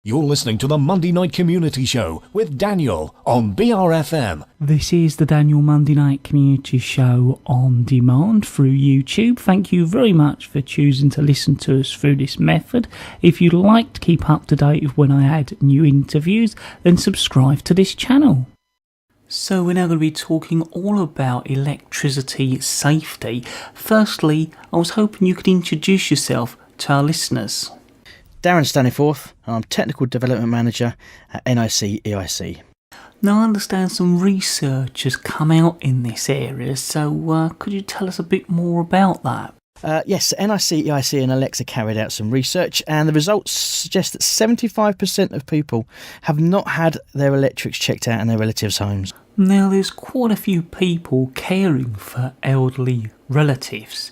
You're listening to the Monday Night Community Show with Daniel on BRFM. This is the Daniel Monday Night Community Show on demand through YouTube. Thank you very much for choosing to listen to us through this method. If you'd like to keep up to date with when I add new interviews, then subscribe to this channel. So we're now going to be talking all about electricity safety. Firstly, I was hoping you could introduce yourself to our listeners. Darren Staniforth, I'm Technical Development Manager at NICEIC ELECSA. Now I understand some research has come out in this area, so could you tell us a bit more about that? Yes, NICEIC, ELECSA and ELECSA carried out some research, and the results suggest that 75% of people have not had their electrics checked out in their relatives' homes. Now there's quite a few people caring for elderly relatives,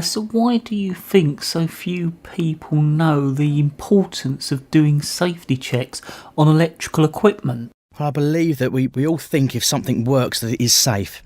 so why do you think so few people know the importance of doing safety checks on electrical equipment? Well, I believe that we all think if something works that it is safe.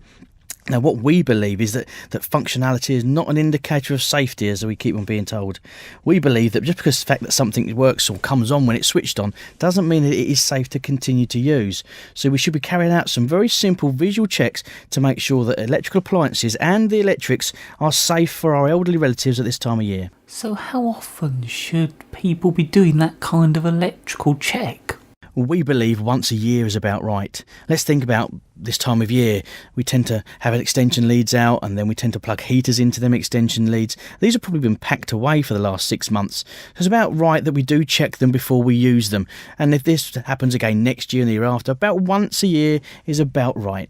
Now, what we believe is that functionality is not an indicator of safety, as we keep on being told. We believe that just because the fact that something works or comes on when it's switched on doesn't mean that it is safe to continue to use. So we should be carrying out some very simple visual checks to make sure that electrical appliances and the electrics are safe for our elderly relatives at this time of year. So how often should people be doing that kind of electrical check? We believe once a year is about right. Let's think about this time of year. We tend to have extension leads out, and then we tend to plug heaters into them extension leads. These have probably been packed away for the last 6 months. So it's about right that we do check them before we use them. And if this happens again next year and the year after, about once a year is about right.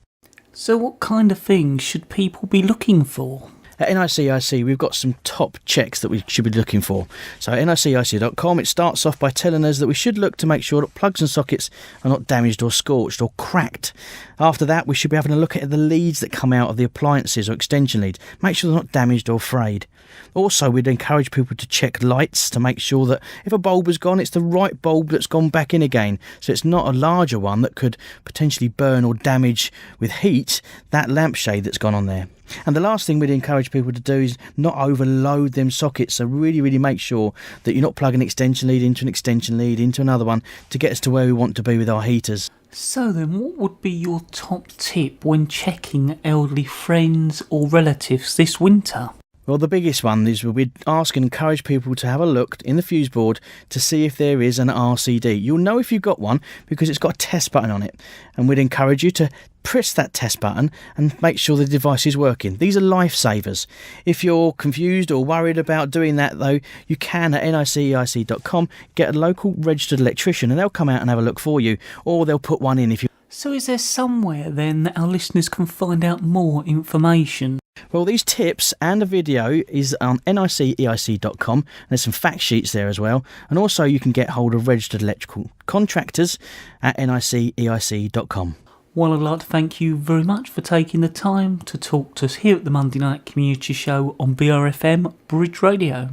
So what kind of things should people be looking for? At NICEIC, we've got some top checks that we should be looking for. So at NICEIC.com, it starts off by telling us that we should look to make sure that plugs and sockets are not damaged or scorched or cracked. After that, we should be having a look at the leads that come out of the appliances or extension leads. Make sure they're not damaged or frayed. Also, we'd encourage people to check lights to make sure that if a bulb has gone, it's the right bulb that's gone back in again. So it's not a larger one that could potentially burn or damage with heat that lampshade that's gone on there. And the last thing we'd encourage people to do is not overload them sockets. So really make sure that you're not plugging an extension lead into an extension lead into another one to get us to where we want to be with our heaters. So then, what would be your top tip when checking elderly friends or relatives this winter? Well, the biggest one is we'd ask and encourage people to have a look in the fuse board to see if there is an RCD. You'll know if you've got one because it's got a test button on it. And we'd encourage you to press that test button and make sure the device is working. These are lifesavers. If you're confused or worried about doing that, though, you can at NICEIC.com get a local registered electrician and they'll come out and have a look for you, or they'll put one in if you. So is there somewhere then that our listeners can find out more information? Well, these tips and a video is on NICEIC.com. There's some fact sheets there as well. And also you can get hold of registered electrical contractors at NICEIC.com. Well, I'd like to thank you very much for taking the time to talk to us here at the Monday Night Community Show on BRFM Bridge Radio.